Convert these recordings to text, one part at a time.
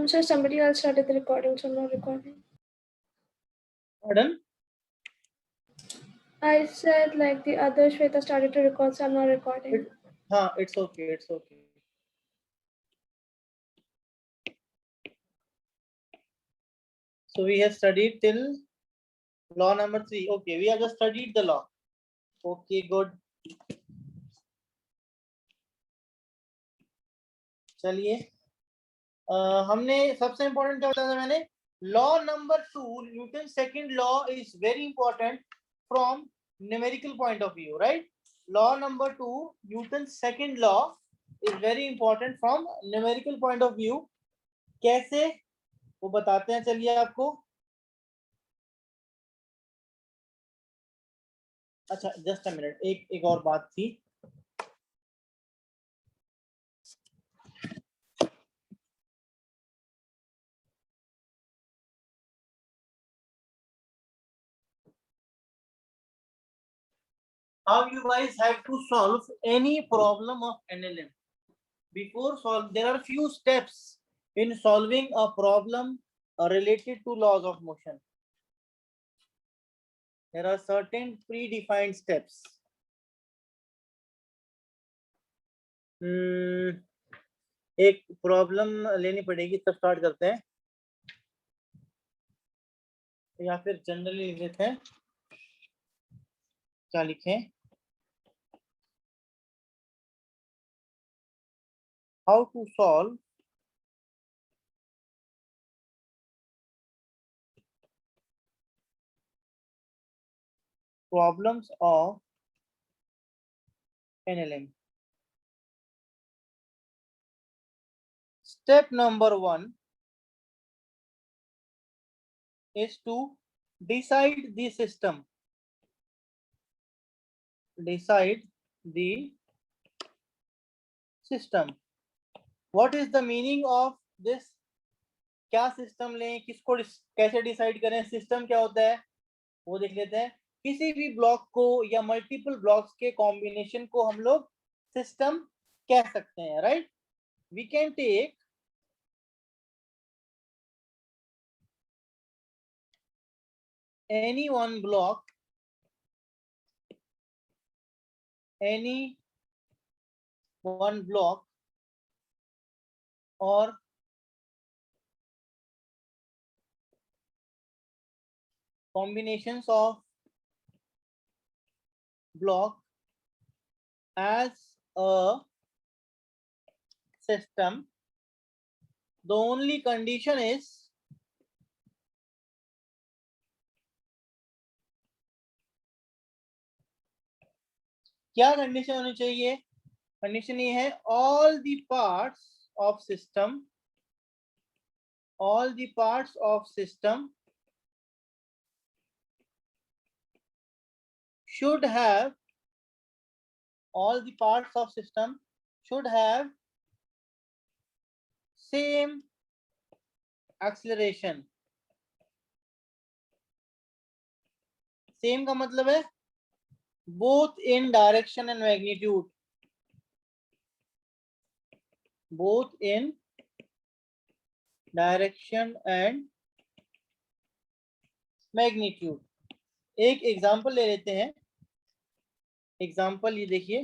So somebody else started the recording, so I'm not recording. Pardon? I said like the other Shweta started to record, so I'm not recording. It's okay. It's okay. So we have studied till law number 3. Okay, we have just studied the law. Okay, good. चलिए हमने सबसे important क्या बताया था मैंने law number 2 Newton second law is very important from numerical point of view right law number 2 Newton second law is very important from numerical point of view कैसे वो बताते हैं चलिए आपको अच्छा जस्ट अ मिनट एक और बात थी how you guys have to solve any problem of NLM. Before solve, there are few steps in solving a problem related to laws of motion. There are certain predefined steps. एक problem लेनी पड़ेगी तब start करते हैं या फिर generally लेते हैं क्या लिखें how to solve problems of NLM. Step number 1 is to decide the system. Decide the system. What is the meaning of this? क्या सिस्टम लें किसको कैसे डिसाइड करें सिस्टम क्या होता है वो देख लेते हैं किसी भी ब्लॉक को या मल्टीपल ब्लॉक्स के कॉम्बिनेशन को हम लोग सिस्टम कह सकते हैं right we can take any one block or combinations of block as a system. The only condition is क्या कंडीशन होनी चाहिए कंडीशन ये है all the parts of system should have same acceleration. Same का मतलब है both in direction and magnitude. Both in direction and magnitude. एक example ले लेते हैं एग्जांपल ये देखिए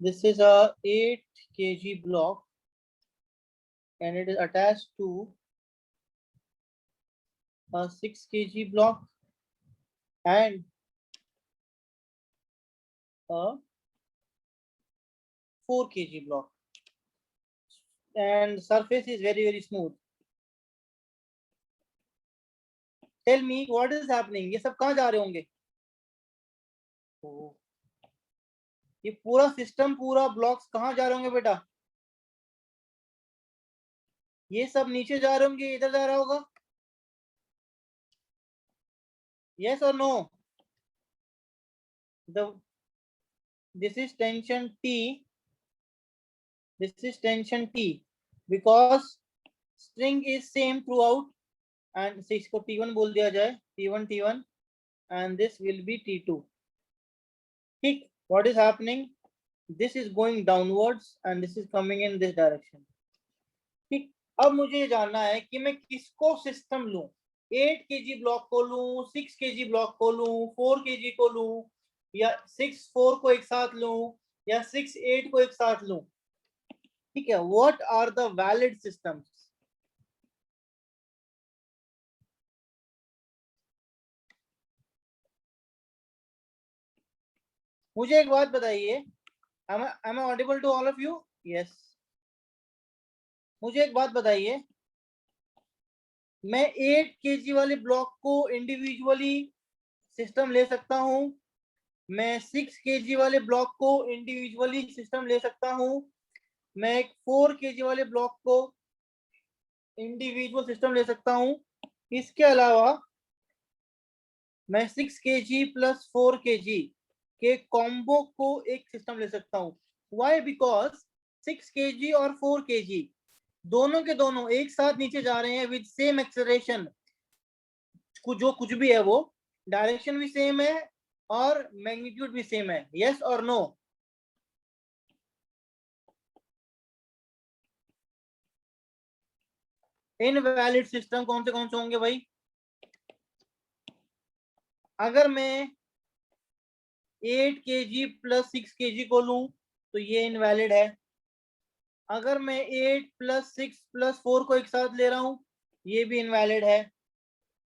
this is a 8 kg block and it is attached to a 6 kg block and a 4 kg block and surface is very smooth. Tell me what is happening ये सब कहाँ जा रहे होंगे ये पूरा सिस्टम पूरा ब्लॉक्स कहाँ जा रहे होंगे बेटा ये सब नीचे जा रहे होंगे इधर जा रहा होगा yes or no this is tension T because string is same through out and 6 को T1 बोल दिया जाए, T1 and this will be T2. ठीक, what is happening? This is going downwards and this is coming in this direction. ठीक, अब मुझे ये जानना है कि मैं किसको सिस्टम लूं, 8 kg ब्लॉक को लूं, 6 kg ब्लॉक को लूं, 4 kg को लूं, या 6 4 को एक साथ लूं, या 6 8 को एक साथ लूं. ठीक है, what are the valid systems? मुझे एक बात बताइए, am I audible to all of you? Yes. मुझे एक बात बताइए, मैं 8 kg वाले ब्लॉक को इंडिविजुअली सिस्टम ले सकता हूं, मैं 6 kg वाले ब्लॉक को इंडिविजुअली सिस्टम ले सकता हूं, मैं एक 4 kg वाले ब्लॉक को इंडिविजुअल सिस्टम ले सकता हूं, इसके अलावा मैं 6 kg प्लस 4 kg के कॉम्बो को एक सिस्टम ले सकता हूं. वाई? बिकॉज 6 kg और 4 kg दोनों के दोनों एक साथ नीचे जा रहे हैं विद सेम एक्सेलरेशन. जो कुछ भी है वो डायरेक्शन भी सेम है और मैग्नीट्यूड भी सेम है. यस और नो? इनवैलिड सिस्टम कौन से होंगे भाई? अगर मैं 8 kg प्लस 6 kg को लूं तो ये इनवैलिड है. अगर मैं 8 प्लस 6 प्लस 4 को एक साथ ले रहा हूं ये भी इनवैलिड है.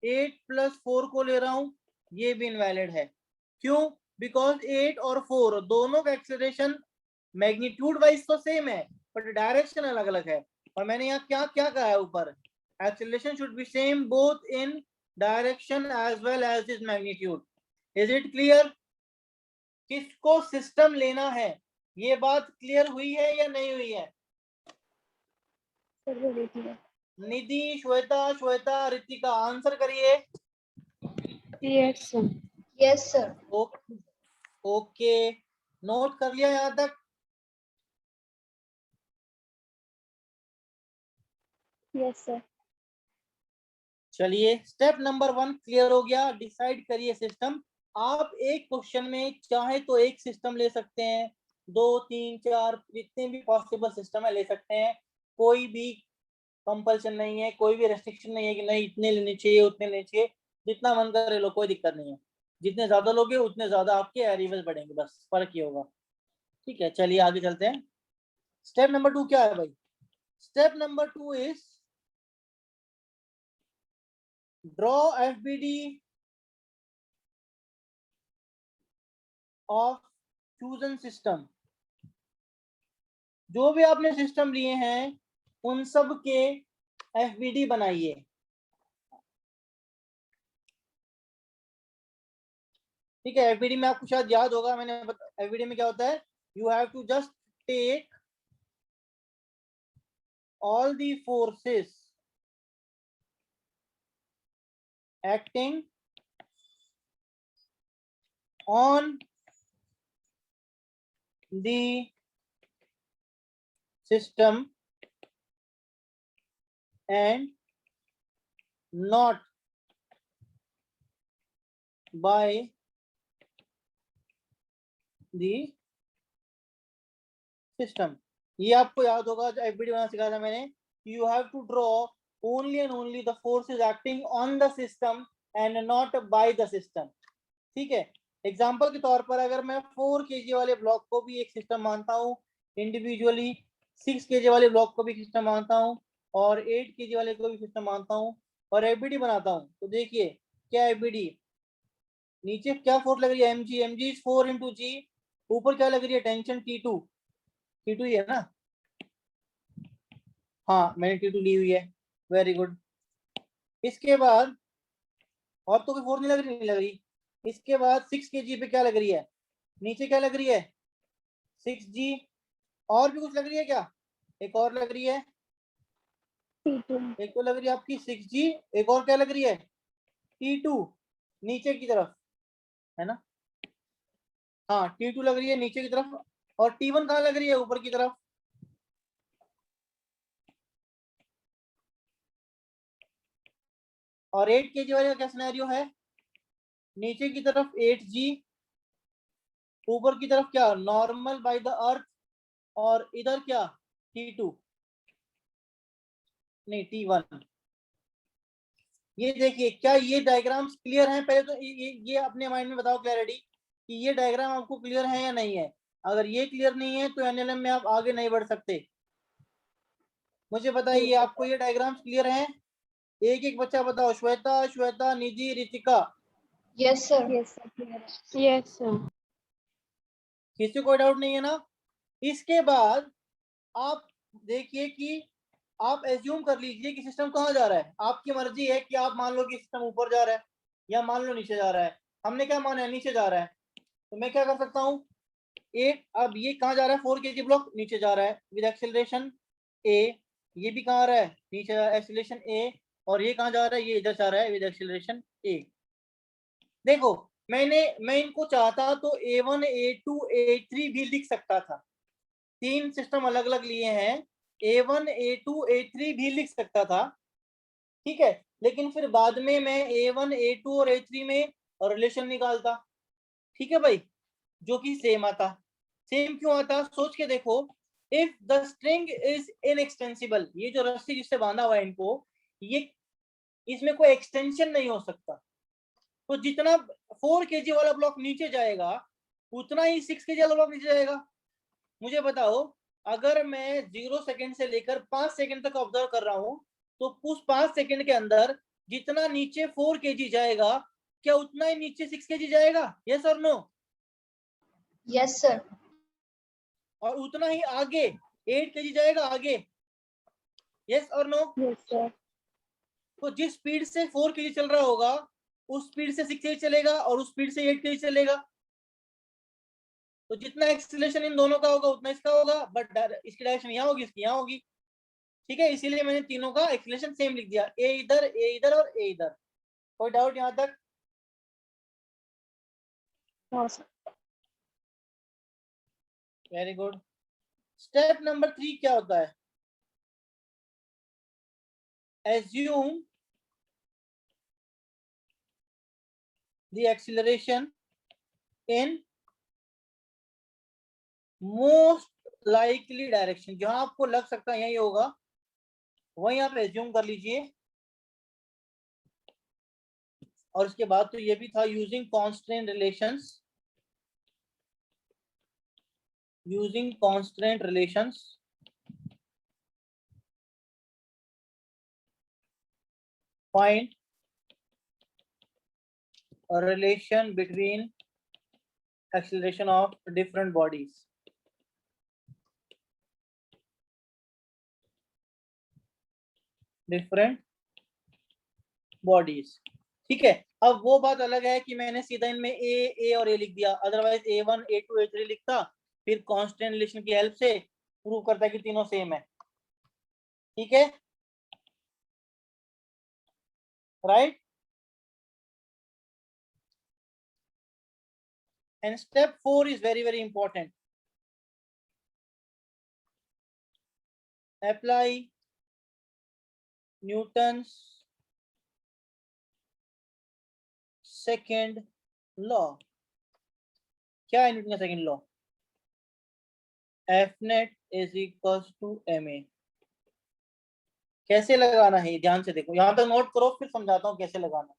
8 प्लस 4 को ले रहा हूं ये भी इनवैलिड है. क्यों? बिकॉज 8 और 4 दोनों का एक्सेलरेशन मैग्नीट्यूड वाइज तो सेम है बट डायरेक्शन अलग अलग है. और मैंने यहाँ क्या क्या कहा है ऊपर? Acceleration should be same both in direction as well as this magnitude. Is it clear? किसको सिस्टम लेना है ये बात क्लियर हुई है या नहीं हुई है? निधि, श्वेता, रितिका आंसर करिए. Yes sir. Yes sir. Okay, note कर लिया यहां तक? Yes sir. चलिए, स्टेप नंबर 1 क्लियर हो गया. डिसाइड करिए सिस्टम. आप एक क्वेश्चन में चाहे तो एक सिस्टम ले सकते हैं, 2 3 4 जितने भी पॉसिबल सिस्टम है ले सकते हैं. कोई भी कंपल्सन नहीं है, कोई भी रेस्ट्रिक्शन नहीं है कि नहीं इतने लेने चाहिए उतने लेने चाहिए. जितना मन करे लो, कोई दिक्कत नहीं है. जितने ज्यादा लोगे उतने ज्यादा आपके एरिवेज बढ़ेंगे, बस फर्क ही होगा. ठीक है, चलिए आगे चलते हैं. स्टेप नंबर 2 क्या है भाई? Step number 2 is draw FBD of chosen system. जो भी आपने सिस्टम लिए हैं उन सब के FBD बनाइए. ठीक है, FBD में आपको शायद याद होगा, मैंने FBD में क्या होता है? You have to just take all the forces acting on the system and not by the system. ये आपको याद होगा जो FBD बनाना सिखाया था मैंने. You have to draw only and only the forces acting on the system and not by the system. ठीक है, एग्जांपल के तौर पर अगर मैं 4 kg वाले ब्लॉक को भी एक सिस्टम मानता हूँ इंडिविजुअली, 6 kg वाले ब्लॉक को भी सिस्टम मानता हूँ और 8 kg वाले को भी सिस्टम मानता हूँ और FBD बनाता हूँ, तो देखिए क्या FBD नीचे क्या फोर्स लग रही है? mg is 4 into g. ऊपर क्या लग रही है? टेंशन T2 ही है ना? हाँ, मैंने T2 ली हुई है. Very good. इसके बाद और तो कोई फोर्स नहीं लग रही. इसके बाद 6 kg पे क्या लग रही है? नीचे क्या लग रही है? 6g. और भी कुछ लग रही है क्या? एक और लग रही है, एक तो लग रही है आपकी 6g, एक और क्या लग रही है? T2 नीचे की तरफ है ना? हाँ, T2 लग रही है नीचे की तरफ. और T1 कहाँ लग रही है? ऊपर की तरफ. और 8 kg वाले का क्या सिनेरियो है, नीचे की तरफ 8g, ऊपर की तरफ क्या नॉर्मल बाय द अर्थ, और इधर क्या T2 नहीं T1। ये देखिए क्या ये डायग्राम्स क्लियर हैं, पहले तो ये अपने माइंड में बताओ क्लैरिटी कि ये डायग्राम आपको क्लियर है या नहीं है। अगर ये क्लियर नहीं है तो एनएलएम में आप आगे नहीं बढ़ सकते। मुझे बताइए आपको ये डायग्राम्स क्लियर हैं, एक एक बच्चा बताओ, Shweta, Shweta, Nidhi, Ritika. Yes sir. Yes sir. किसी को डाउट नहीं है ना। इसके बाद आप देखिए कि आप एज्यूम कर लीजिए कि सिस्टम कहाँ जा रहा है। आपकी मर्जी है कि आप मान लो कि सिस्टम ऊपर जा रहा है या मान लो नीचे जा रहा है। हमने क्या माना है, नीचे जा रहा है, तो मैं क्या कर सकता हूँ, एक अब ये कहाँ जा रहा है, 4 kg ब्लॉक नीचे जा रहा है विद एक्सेलरेशन ए, ये भी कहाँ आ रहा है नीचे एक्सेलरेशन ए, और ये कहाँ जा रहा है, ये इधर जा रहा है विद एक्सेलरेशन ए। देखो मैं इनको चाहता तो A1 A2 A3 भी लिख सकता था, तीन सिस्टम अलग अलग लिए हैं, A1 A2 A3 भी लिख सकता था, ठीक है, लेकिन फिर बाद में मैं A1 A2 और A3 में रिलेशन निकालता, ठीक है भाई, जो कि सेम आता। सेम क्यों आता, सोच के देखो, if the string is inextensible, ये जो रस्सी जिससे बांधा हुआ है इनको, ये इसमें कोई एक्सटेंशन नहीं हो सकता, तो जितना 4 kg वाला ब्लॉक नीचे जाएगा उतना ही 6 kg वाला ब्लॉक नीचे जाएगा। मुझे बताओ अगर मैं 0 सेकंड से लेकर 5 सेकंड तक ऑब्जर्व कर रहा हूं, तो उस 5 सेकंड के अंदर जितना नीचे 4 kg जाएगा, क्या उतना ही नीचे 6 kg जाएगा, यस और नो? Yes sir. और उतना ही आगे 8 kg जाएगा आगे, यस और नो? Yes sir. तो जिस स्पीड से 4 kg चल रहा होगा उस स्पीड से 6 kg चलेगा और उस स्पीड से 8 kg चलेगा, तो जितना एक्सीलरेशन इन दोनों का होगा उतना इसका होगा, बट इसकी डायरेक्शन यहाँ होगी, इसकी यहाँ होगी, ठीक है, इसीलिए मैंने तीनों का एक्सीलरेशन सेम लिख दिया, ए इधर और ए इधर। कोई डाउट यहाँ तक? Very good. स्टेप नंबर 3 क्या होता है, assume the acceleration in most likely direction, जहां आपको लग सकता है यही होगा वहीं आप एज्यूम कर लीजिए। और उसके बाद तो ये भी था, using constant relations, find a relation between acceleration of different bodies। ठीक है, अब वो बात अलग है कि मैंने सीधा इनमें ए और ए लिख दिया, अदरवाइज A1 A2 A3 लिखता, फिर कांस्टेंट रिलेशन की हेल्प से प्रूव करता है कि तीनों सेम है, ठीक है, right. And step 4 is very very important, apply Newton's second law. क्या है न्यूटन का second law, F net is equal to M A. कैसे लगाना है ध्यान से देखो, यहां तक नोट करो फिर समझाता हूं कैसे लगाना।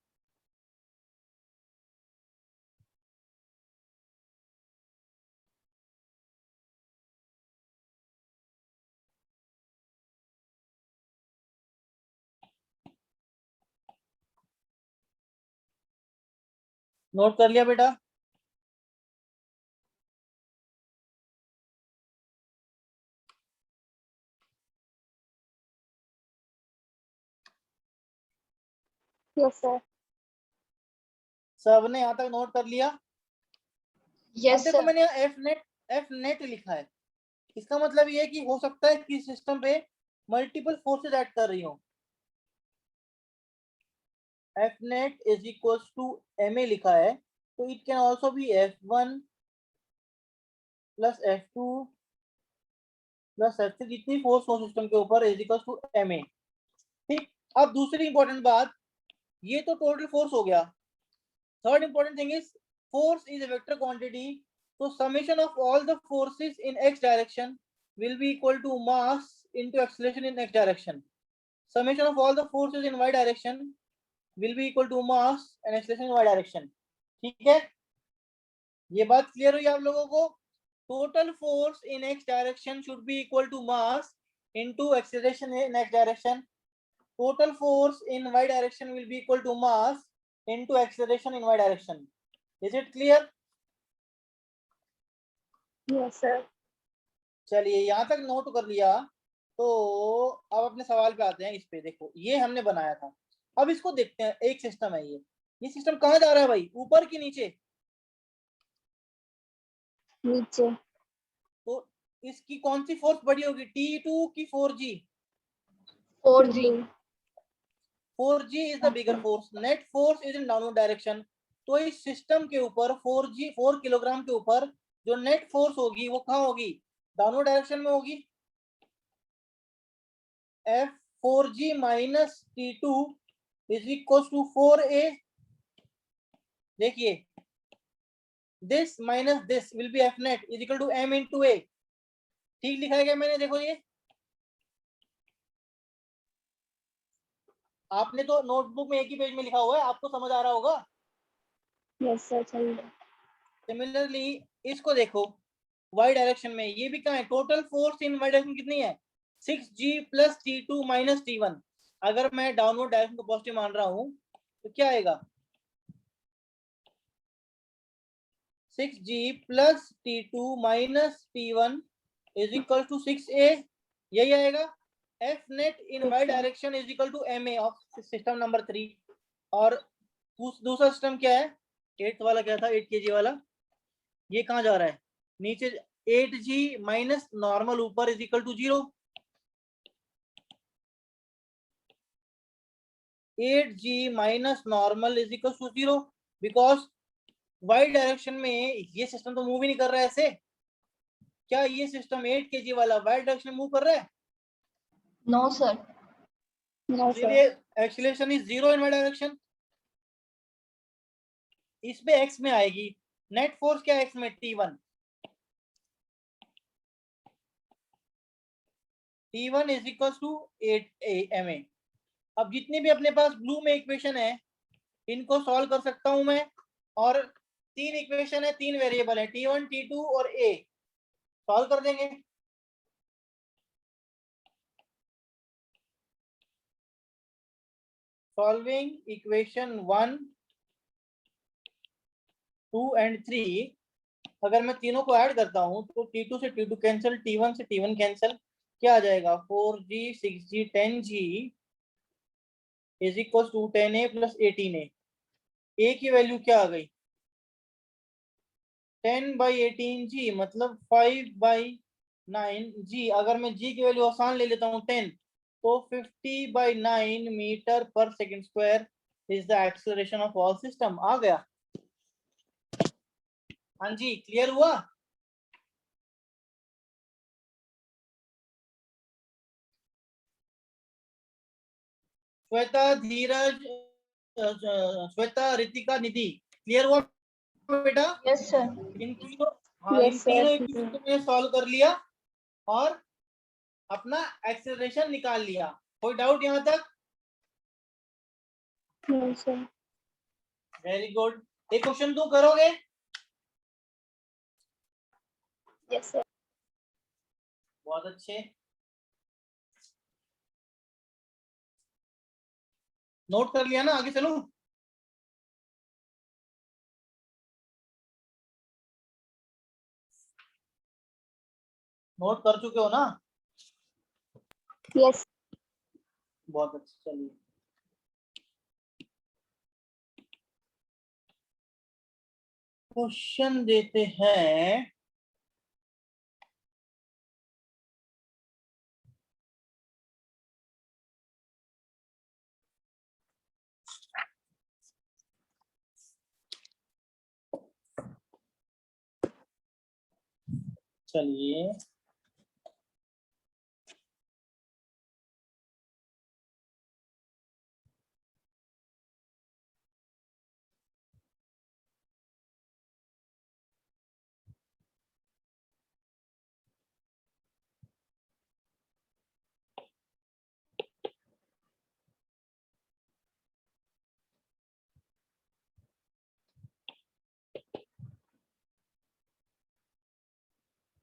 नोट कर लिया बेटा? Yes sir. सबने यहाँ तक नोट कर लिया? अब यस देखो सर। मैंने यहाँ एफ नेट लिखा है, इसका मतलब ये है कि हो सकता है कि सिस्टम पे मल्टीपल फोर्सेस ऐड कर रही हो। F net is equal to M A लिखा है, तो it can also be F1 plus F2 plus F3, जितनी फोर्स हो सिस्टम के ऊपर is equal to M A. ठीक, अब दूसरी इंपॉर्टेंट बात, ये तो टोटल फोर्स हो गया। Third important thing is force is a vector quantity, so summation of all the forces in x direction will be equal to mass into acceleration in x direction. Summation of all the forces in y direction will be equal to mass and acceleration in y direction. ठीक है, ये बात clear हुई आप लोगों को? Total force in x direction should be equal to mass into acceleration in x direction. Total force in y direction will be equal to mass into acceleration in y direction. Is it clear? Yes sir. चलिए यहाँ तक note कर लिया, तो अब अपने सवाल पे आते हैं. इस पे देखो, ये हमने बनाया था, अब इसको देखते हैं. एक सिस्टम है ये सिस्टम कहाँ जा रहा है भाई, ऊपर की नीचे? नीचे. तो इसकी कौन सी फोर्स बड़ी होगी, T2 की 4G? 4G. 4G is the bigger force. Net force is in downward direction. तो इस सिस्टम के ऊपर 4 किलोग्राम के ऊपर जो नेट फोर्स होगी वो कहाँ होगी, डाउनवर्ड डायरेक्शन में होगी. F4G minus T2 is equals to 4A. देखिए, this minus this will be F net is equal to M into A. ठीक लिखा है क्या मैंने? देखो ये आपने तो नोटबुक में एक ही पेज में लिखा हुआ है, आपको समझ आ रहा होगा. Yes sir. चलिए. सिमिलरली इसको देखो y डायरेक्शन में, ये भी कहाँ है? Total force in y direction कितनी है? 6G plus T2 minus T1. अगर मैं डाउनवर्ड डायरेक्शन को पॉजिटिव मान रहा हूं तो क्या आएगा? 6G plus T2 minus T1 is equal to 6A. यही आएगा. F net in y direction is equal to MA of system number 3. और दूसरा सिस्टम क्या है, 8th वाला क्या था, 8 kg वाला? ये कहाँ जा रहा है? नीचे. 8G माइनस नॉर्मल ऊपर is equal to 0. 8G minus normal is equal to 0 because y direction में ये सिस्टम तो मूव ही नहीं कर रहा है ऐसे. क्या ये सिस्टम 8 kg वाला y डायरेक्शन में मूव कर रहा है? No, sir. No sir. इसलिए एक्सीलरेशन इज 0 इन y डायरेक्शन. इसमें x में आएगी. नेट फोर्स क्या है x में? T1. T1 is equal to 8 ma. अब जितनी भी अपने पास ब्लू में इक्वेशन है इनको सॉल्व कर सकता हूं मैं. और 3 इक्वेशन है, 3 वेरिएबल है, T1 T2 और A. सॉल्व कर देंगे. Solving equation 1, 2 and 3. अगर मैं तीनों को ऐड करता हूं तो T2 से T2 कैंसिल, T1 से T1 कैंसिल. क्या आ जाएगा? 4G 6G 10G is equal to 10A plus 18A. A की वैल्यू क्या आ गई? 10/18G मतलब 5/9G. अगर मैं G की वैल्यू आसान ले लेता हूँ 10, तो 50/9 metre per second square is the acceleration of all system. आ गया? हाँ जी, क्लियर हुआ? श्वेता, धीरज, श्वेता, रितिका, निधि, क्लियर हुआ बेटा? Yes, sir. इन तीनों, हाँ, इन यस सर. तीनों इक्वेशन को मैंने सॉल्व कर लिया और अपना एक्सेलरेशन निकाल लिया. कोई डाउट यहाँ तक? No sir. Very good. एक क्वेश्चन तू करोगे? Yes sir. बहुत अच्छे. नोट कर लिया ना? आगे चलूं? नोट कर चुके हो ना? यस. बहुत अच्छा. चलिए क्वेश्चन देते हैं. चलिए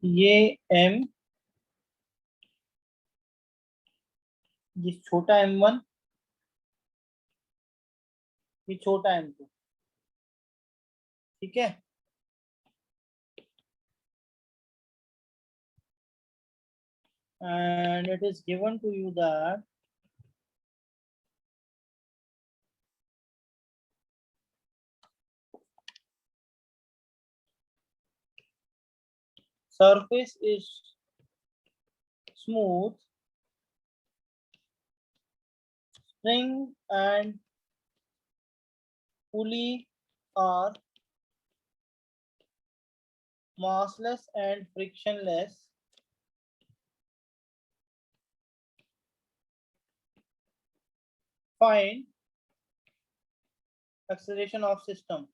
ये m, ये छोटा m1, ये छोटा m2, ठीक है। And it is given to you that surface is smooth, spring and pulley are massless and frictionless. Find acceleration of system.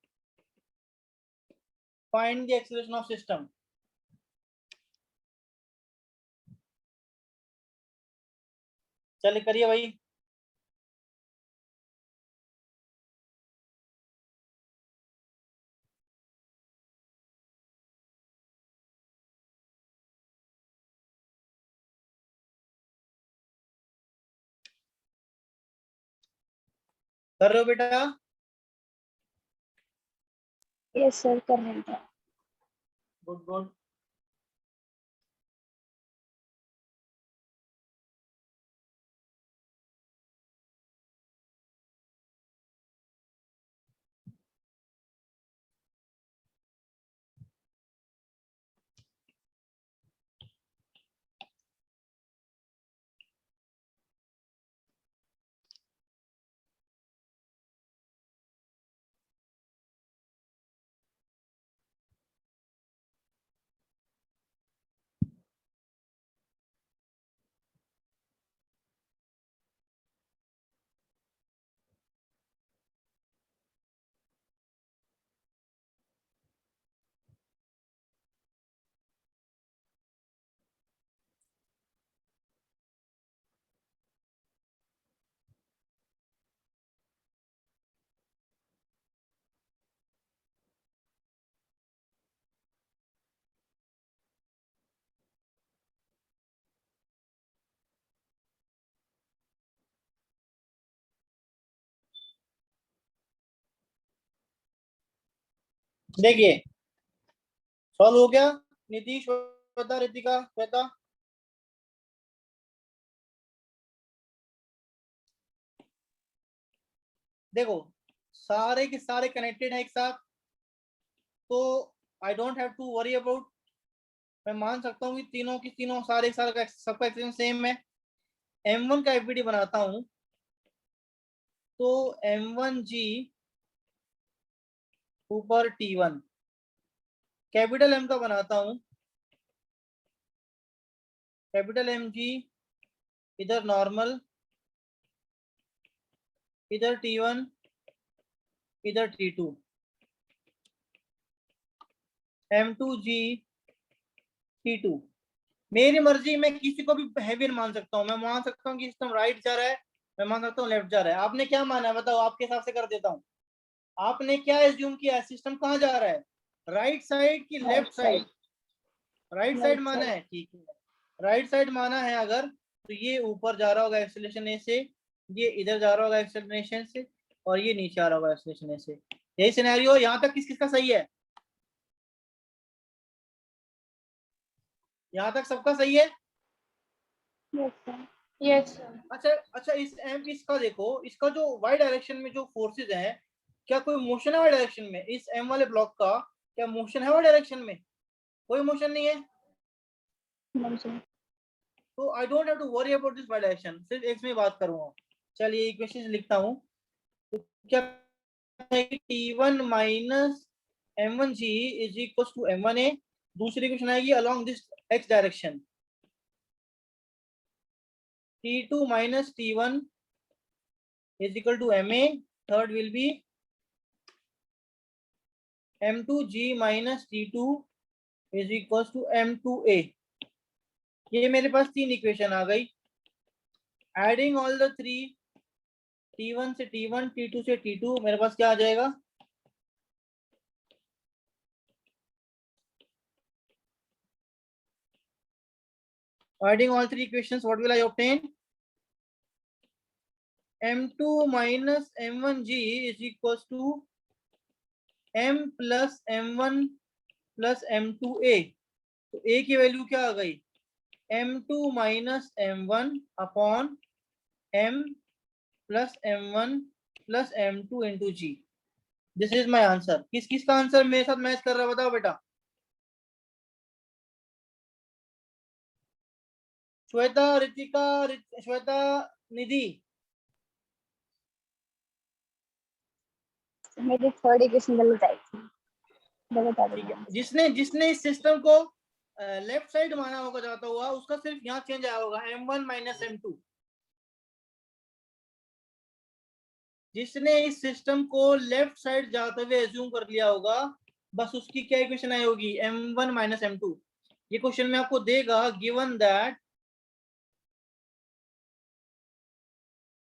Find the acceleration of system. चलिए करिए भाई। कर रहे हो बेटा? Yes, sir. कर रहे हैं। Good good. देखिए सॉल्व हो गया। नीतीश, श्वेता, रितिका, श्वेता, देखो सारे के सारे कनेक्टेड हैं एक साथ, तो I don't have to worry about. मैं मान सकता हूँ कि तीनों की तीनों सारे सारे का सबका एक्सप्रेशन सेम है। m1 का एफबीडी बनाता हूँ तो m1g ऊपर t1, कैपिटल m का बनाता हूँ, कैपिटल mg इधर नॉर्मल, इधर t1, इधर t2, m2g t2। मेरी मर्जी, मैं किसी को भी हैवियर मान सकता हूँ। मैं मान सकता हूँ कि सिस्टम राइट जा रहा है, मैं मान सकता हूँ लेफ्ट जा रहा है। आपने क्या माना है बताओ, आपके हिसाब से कर देता हूँ। आपने क्या एज्यूम किया है, सिस्टम कहाँ जा रहा है, राइट साइड की लेफ्ट साइड? राइट साइड माना है, ठीक है। राइट साइड माना है अगर, तो ये ऊपर जा रहा होगा एक्सेलरेशन ए से, ये इधर जा रहा होगा एक्सेलरेशन से, और ये नीचे आ रहा होगा एक्सेलरेशन ए से। यही सिनेरियो। यहाँ तक किस किसका सही है? यहाँ तक सबका सही है? Yes, sir. Yes, sir. अच्छा अच्छा, इसका देखो, इसका जो वाई डायरेक्शन में जो फोर्सेज हैं, क्या कोई मोशन है वाई डायरेक्शन में? इस एम वाले ब्लॉक का क्या मोशन है वाई डायरेक्शन में? कोई मोशन नहीं है। No, sir. तो I don't have to worry about this Y direction, सिर्फ एक्स में बात करूंगा। चलिए इक्वेशन लिखता हूँ। तो क्या T1 minus m1g is equal to m1a। दूसरी क्वेश्चन आएगी along this x direction, T2 minus T1 is equal to ma। third will be m2g minus t2 is equals to m2a। ये मेरे पास तीन इक्वेशन आ गई। Adding all the three, t1 से t1, t2 से t2, मेरे पास क्या आ जाएगा? Adding all three equations, what will I obtain? M2 minus M1G is equals to M plus M1 plus M2A. तो A की वैल्यू क्या आ गई? M2 minus M1 upon M plus M1 plus M2 into G. This is my answer. किस किस का answer मेरे साथ मैच कर रहा है बताओ बेटा. श्वेता, रितिका, श्वेता, निधि. मेरी थर्ड इक्वेशन गलत आई थी. ठीक है. जिसने जिसने इस सिस्टम को लेफ्ट साइड माना होगा जाता हुआ, उसका सिर्फ यहाँ चेंज आया होगा M1 माइनस M2. जिसने इस सिस्टम को लेफ्ट साइड जाते हुए एज्यूम कर लिया होगा, बस उसकी क्या इक्वेशन आई होगी? M1 minus M2. ये क्वेश्चन में आपको देगा given that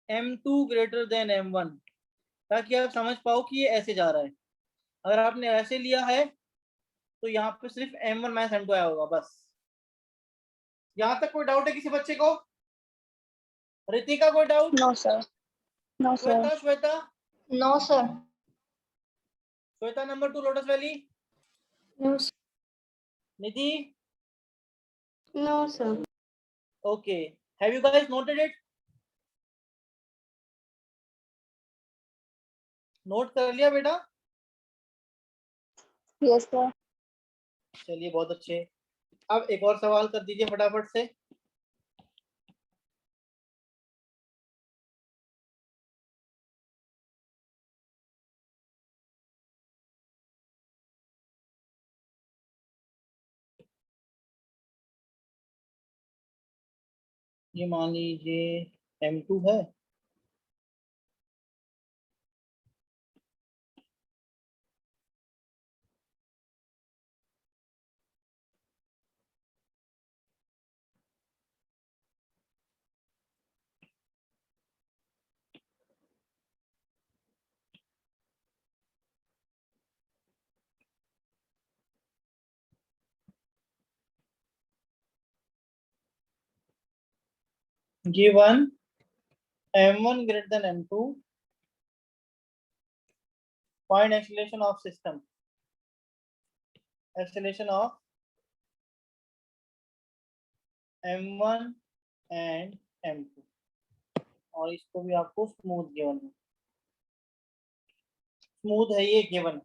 M2 greater than M1, ताकि आप समझ पाओ कि ये ऐसे जा रहा है. अगर आपने ऐसे लिया है तो यहाँ पे सिर्फ M1 माइनस M2 आया होगा बस. यहाँ तक कोई डाउट है किसी बच्चे को? रितिका कोई doubt? No sir. No sir. Shweta, Shweta, no sir. Shweta number 2 lotus valley. No, Nidhi. no, sir. Okay. Have you guys noted it? Note कर लिया बेटा? Yes sir. चलिए बहुत अच्छे. अब एक और सवाल कर दीजिए फटाफट से. ये मान लीजिए M2 है. Given M1 greater than M2, find acceleration of system. Acceleration of M1 and M2. और इसको भी आपको स्मूथ गिवन है. स्मूथ है ये गिवन.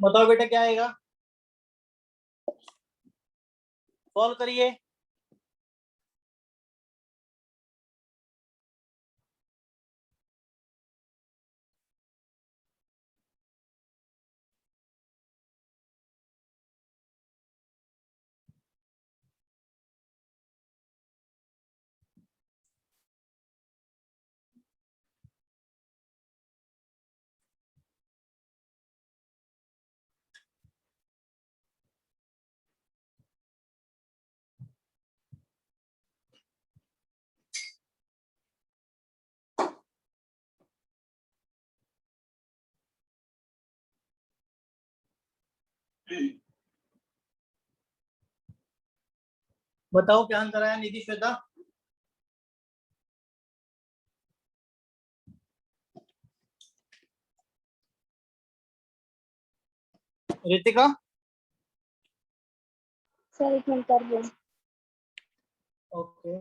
बताओ बेटा क्या आएगा? सॉल्व करिए. बताओ क्या आंसर आया निधि, श्वेता? रितिका? सर एक मिनट कर रही हूँ. ओके.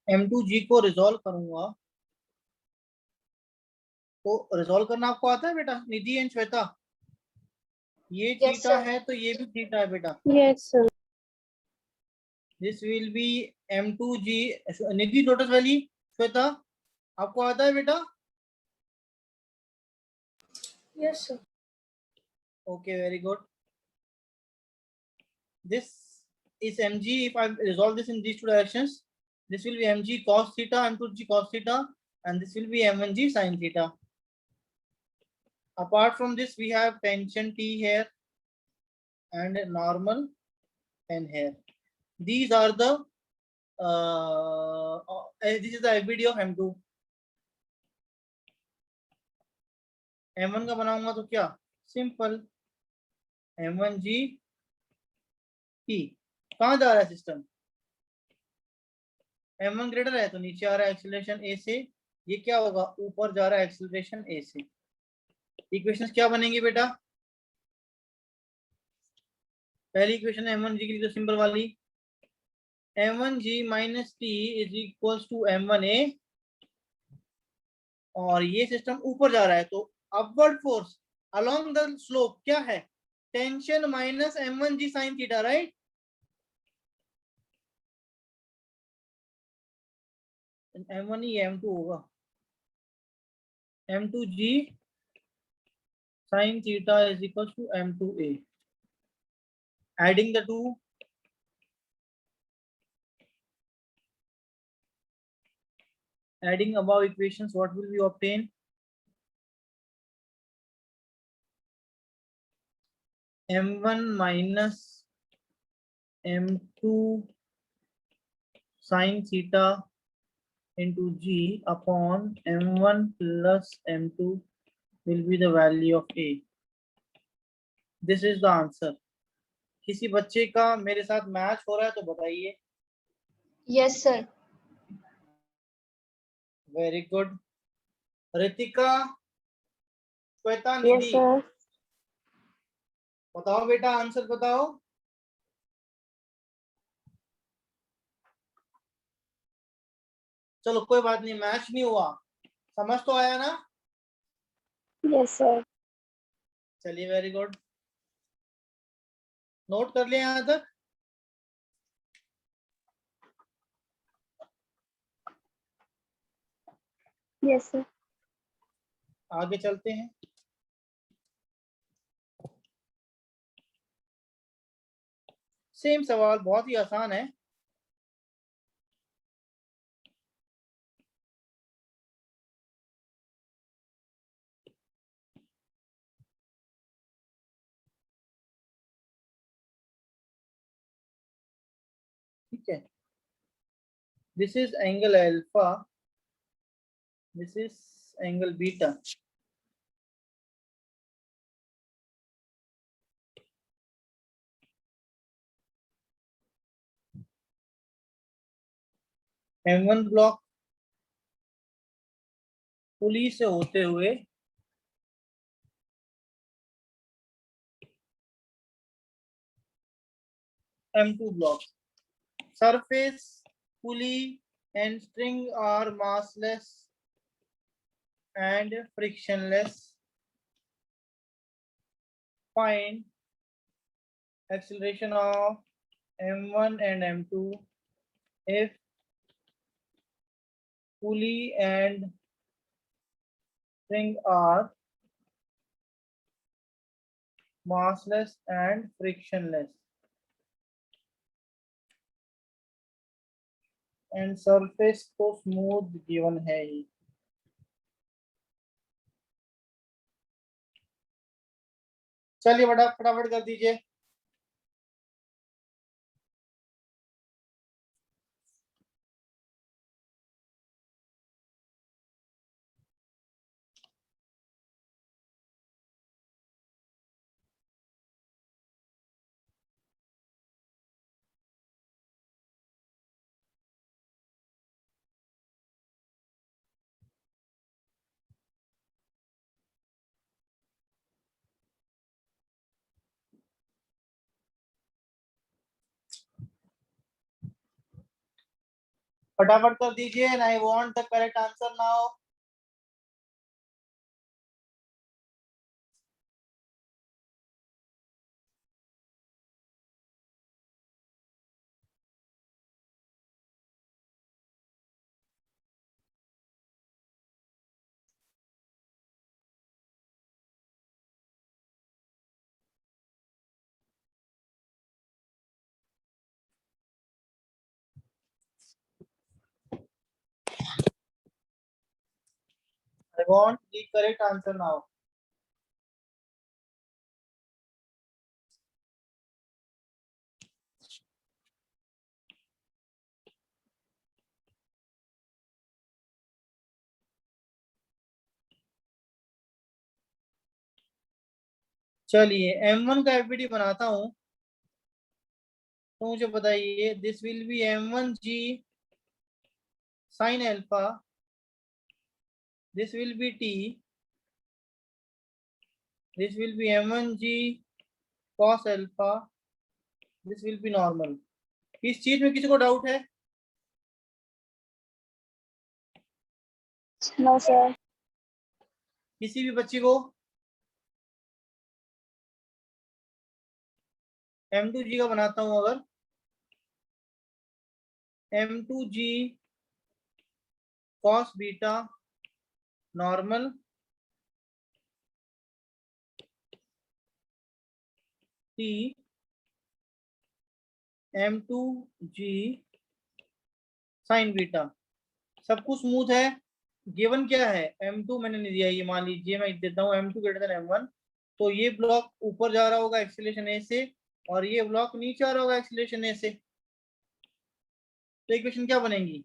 M2G को रिजॉल्व करूंगा तो रिजॉल्व करना आपको आता है बेटा निधि एंड श्वेता? ये Yes, थीटा sir. है तो ये भी थीटा है बेटा. Yes, sir. This will be M2G. Nidhi total value Shweta आपको आता है बेटा? Yes, sir. Okay, very good. This is mg. If I resolve this in these two directions, this will be mg cos theta, m2g cos theta, and this will be m1g sin theta. Apart from this, we have tension T here and normal N here. These are the this is the FBD of M2. M1 का बनाऊंगा तो क्या? Simple. M1G T. कहाँ जा रहा है system? M1 greater है तो नीचे आ रहा है एक्सीलरेशन A से. ये क्या होगा? ऊपर जा रहा है एक्सीलरेशन A से. इक्वेशंस क्या बनेंगी बेटा? पहली इक्वेशन है M1G की तो सिंपल वाली M1G minus T is equals to M1A और ये सिस्टम ऊपर जा रहा है तो upward force along the slope क्या है? Tension minus M1G sine theta, right? M1 ही M2 होगा. M2G sin theta is equals to M2A. Adding the two, adding above equations, what will we obtain? M1 minus M2 sin theta into G upon M1 plus M2 will be the value of A. This is the answer. किसी बच्चे का मेरे साथ match हो रहा है तो बताइए. Yes, sir. Very good. Ritika, Shweta, Yes, निधि, sir. बताओ बेटा आंसर बताओ. चलो कोई बात नहीं, मैच नहीं हुआ, समझ तो आया ना? Yes, sir. चलिए वेरी गुड. नोट कर लिया यहां तक? Yes, sir. आगे चलते हैं. सेम सवाल, बहुत ही आसान है. ठीक है. This is angle alpha, this is angle beta. M1 block pulley से होते हुए M2 block. Surface, pulley and string are massless and frictionless. Find acceleration of M1 and M2 if pulley and string are massless and frictionless and surface तो smooth given है ही. चलिए बड़ा फटाफट कर दीजिए. फटाफट कर दीजिए and I want the correct answer now. I want the correct answer now. चलिए m1 का एफबीडी बनाता हूं, तो मुझे बताइए this will be m1g sin alpha, this will be t, this will be m1g cos alpha, this will be normal। इस चीज में किसी को डाउट है? No sir. किसी भी बच्ची को? m2g का बनाता हूं अगर, m2g cos beta normal t m2g sin beta, सब कुछ स्मूथ है। गिवन क्या है? m2 मैंने नहीं दिया, ये मान लीजिए मैं देता हूँ m2 ग्रेटर देन m1, तो ये ब्लॉक ऊपर जा रहा होगा एक्सीलरेशन a से और ये ब्लॉक नीचे आ रहा होगा एक्सीलरेशन a से, तो इक्वेशन क्या बनेगी?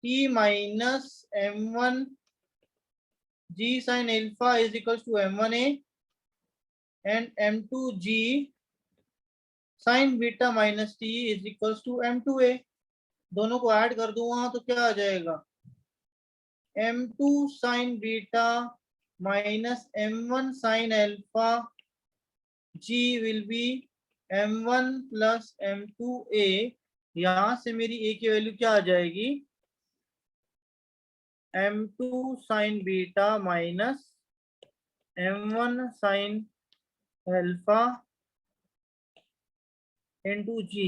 t minus m1 g sin alpha is equals to m1a and m2g sin beta minus t is equals to m2a। दोनों को ऐड कर दूंगा तो क्या आ जाएगा? m2 sin beta minus m1 sin alpha g will be m1 plus m2a। यहां से मेरी a की वैल्यू क्या आ जाएगी? m2 sin beta minus m1 sin alpha into g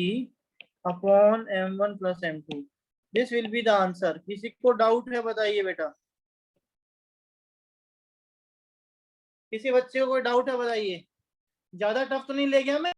upon m1 plus m2। This will be the answer. किसी को doubt है बताइए बेटा? किसी बच्चे को कोई डाउट है बताइए? ज्यादा टफ तो नहीं ले गया मैं?